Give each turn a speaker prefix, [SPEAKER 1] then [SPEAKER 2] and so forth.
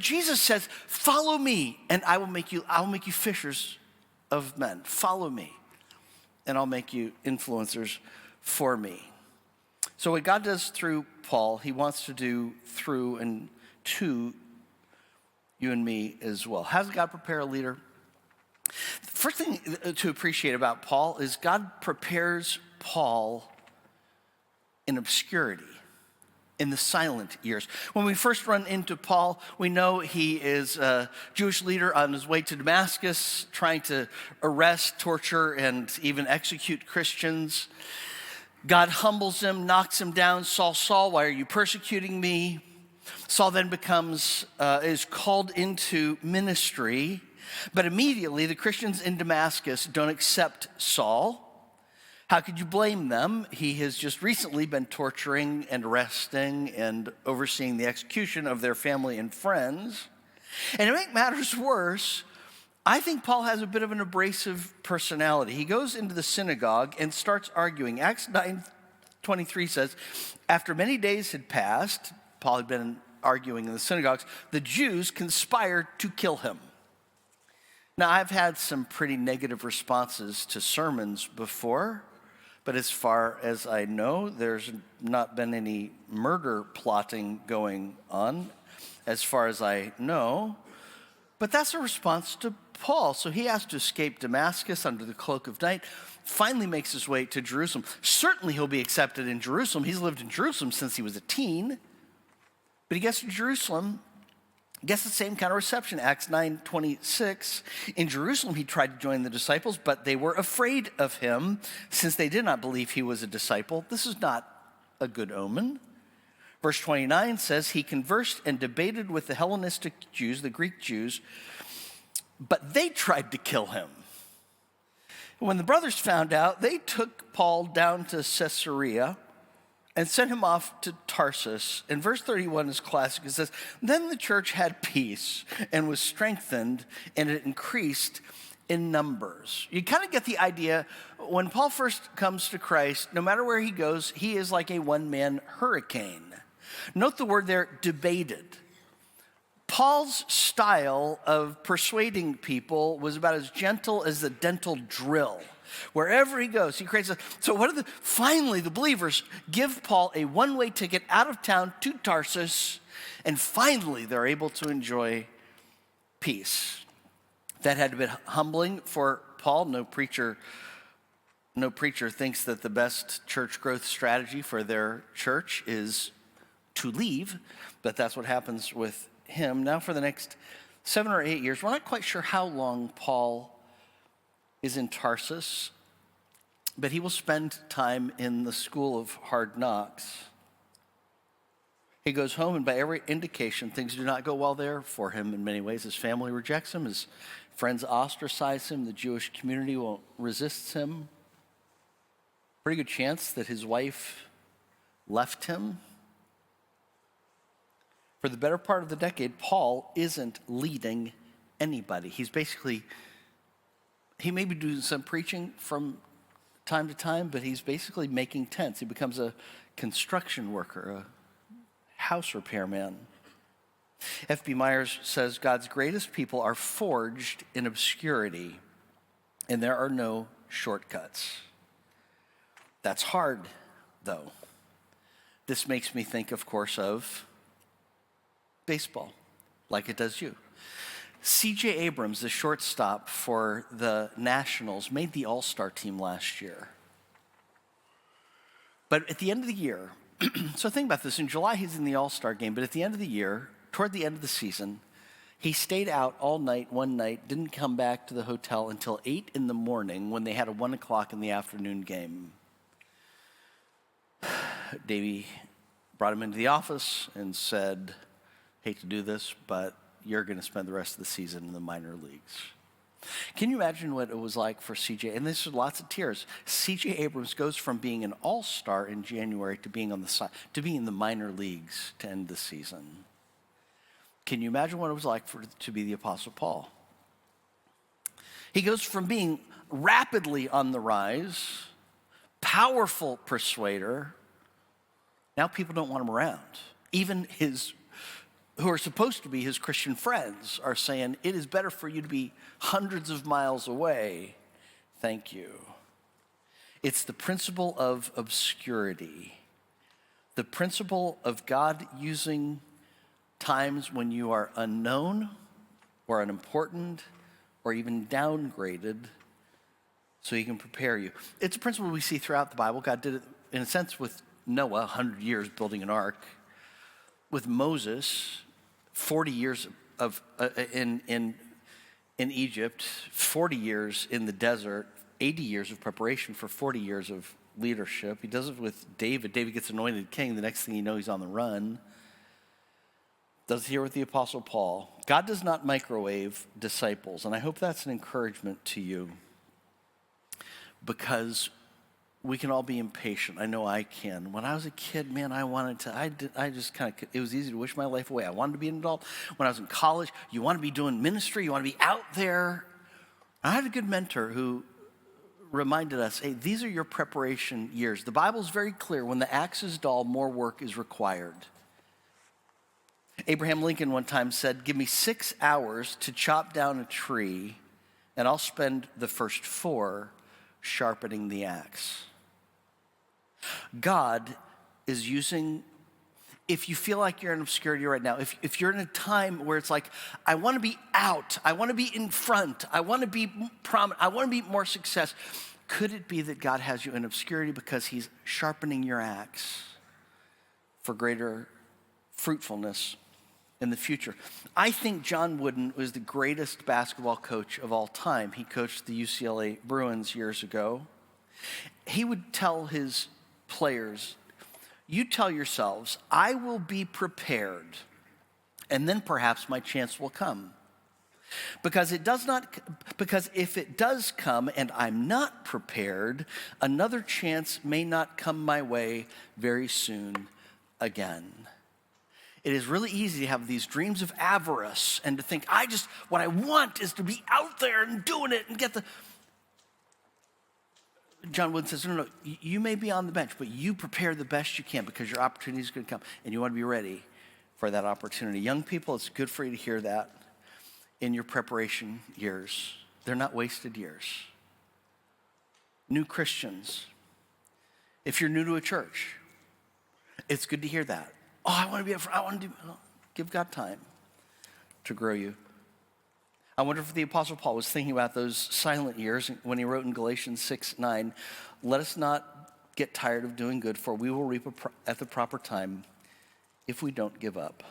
[SPEAKER 1] Jesus says, follow me and I will make you fishers of men. Follow me and I'll make you influencers for me. So what God does through Paul, he wants to do through and to you and me as well. How does God prepare a leader? First thing to appreciate about Paul is God prepares Paul in obscurity, in the silent years. When we first run into Paul, we know he is a Jewish leader on his way to Damascus, trying to arrest, torture, and even execute Christians. God humbles him, knocks him down. Saul, Saul, why are you persecuting me? Saul then is called into ministry, but immediately the Christians in Damascus don't accept Saul. How could you blame them? He has just recently been torturing and arresting and overseeing the execution of their family and friends. And to make matters worse, I think Paul has a bit of an abrasive personality. He goes into the synagogue and starts arguing. Acts 9:23 says, after many days had passed, Paul had been arguing in the synagogues, the Jews conspired to kill him. Now, I've had some pretty negative responses to sermons before, but as far as I know, there's not been any murder plotting going on, as far as I know. But that's a response to Paul. So he has to escape Damascus under the cloak of night, finally makes his way to Jerusalem. Certainly he'll be accepted in Jerusalem. He's lived in Jerusalem since he was a teen. But he gets to Jerusalem, gets the same kind of reception. Acts 9:26. In Jerusalem, he tried to join the disciples, but they were afraid of him since they did not believe he was a disciple. This is not a good omen. Verse 29 says, he conversed and debated with the Hellenistic Jews, the Greek Jews, but they tried to kill him. When the brothers found out, they took Paul down to Caesarea and sent him off to Tarsus. And verse 31 is classic. It says, then the church had peace and was strengthened, and it increased in numbers. You kind of get the idea, when Paul first comes to Christ, no matter where he goes, he is like a one-man hurricane. Note the word there, debated. Paul's style of persuading people was about as gentle as the dental drill. Wherever he goes, he creates finally the believers give Paul a one-way ticket out of town to Tarsus, and finally they're able to enjoy peace. That had to be humbling for Paul. No preacher thinks that the best church growth strategy for their church is to leave, but that's what happens with him. Now for the next 7 or 8 years, we're not quite sure how long Paul is in Tarsus, but he will spend time in the school of hard knocks. He goes home, and by every indication, things do not go well there for him in many ways. His family rejects him. His friends ostracize him. The Jewish community resists him. Pretty good chance that his wife left him. For the better part of the decade, Paul isn't leading anybody. He may be doing some preaching from time to time, but he's basically making tents. He becomes a construction worker, a house repairman. F.B. Myers says, God's greatest people are forged in obscurity, and there are no shortcuts. That's hard, though. This makes me think, of course, of baseball, like it does you. C.J. Abrams, the shortstop for the Nationals, made the All-Star team last year. But at the end of the year, so think about this, in July he's in the All-Star game, but at the end of the year, toward the end of the season, he stayed out all night, one night, didn't come back to the hotel until 8 in the morning when they had a 1 o'clock in the afternoon game. Davey brought him into the office and said, hate to do this, but you're going to spend the rest of the season in the minor leagues. Can you imagine what it was like for CJ? And this is lots of tears. CJ Abrams goes from being an all-star in January to being in the minor leagues to end the season. Can you imagine what it was like to be the Apostle Paul? He goes from being rapidly on the rise, powerful persuader. Now people don't want him around. Even his who are supposed to be his Christian friends, are saying, it is better for you to be hundreds of miles away. Thank you. It's the principle of obscurity, the principle of God using times when you are unknown or unimportant or even downgraded so he can prepare you. It's a principle we see throughout the Bible. God did it, in a sense, with Noah, 100 years building an ark. With Moses, 40 years in Egypt, 40 years in the desert, 80 years of preparation for 40 years of leadership. He does it with David. David gets anointed king. The next thing you know, he's on the run. Does it here with the Apostle Paul. God does not microwave disciples, and I hope that's an encouragement to you, because we can all be impatient. I know I can. When I was a kid, man, it was easy to wish my life away. I wanted to be an adult. When I was in college, you want to be doing ministry, you want to be out there. I had a good mentor who reminded us, hey, these are your preparation years. The Bible's very clear. When the axe is dull, more work is required. Abraham Lincoln one time said, give me 6 hours to chop down a tree, and I'll spend the first 4 sharpening the axe. God is using, if you feel like you're in obscurity right now, if you're in a time where it's like, I want to be out, I want to be in front, I want to be prominent, I want to be more success, could it be that God has you in obscurity because he's sharpening your axe for greater fruitfulness in the future? I think John Wooden was the greatest basketball coach of all time. He coached the UCLA Bruins years ago. He would tell his players, you tell yourselves, I will be prepared, and then perhaps my chance will come. Because if it does come and I'm not prepared, another chance may not come my way very soon again. It is really easy to have these dreams of avarice and to think, what I want is to be out there and doing it and get the... John Wooden says, no, you may be on the bench, but you prepare the best you can because your opportunity is going to come, and you want to be ready for that opportunity. Young people, it's good for you to hear that in your preparation years. They're not wasted years. New Christians, if you're new to a church, it's good to hear that. Oh, I want to be up front. Give God time to grow you. I wonder if the Apostle Paul was thinking about those silent years when he wrote in Galatians 6:9, let us not get tired of doing good, for we will reap at the proper time if we don't give up.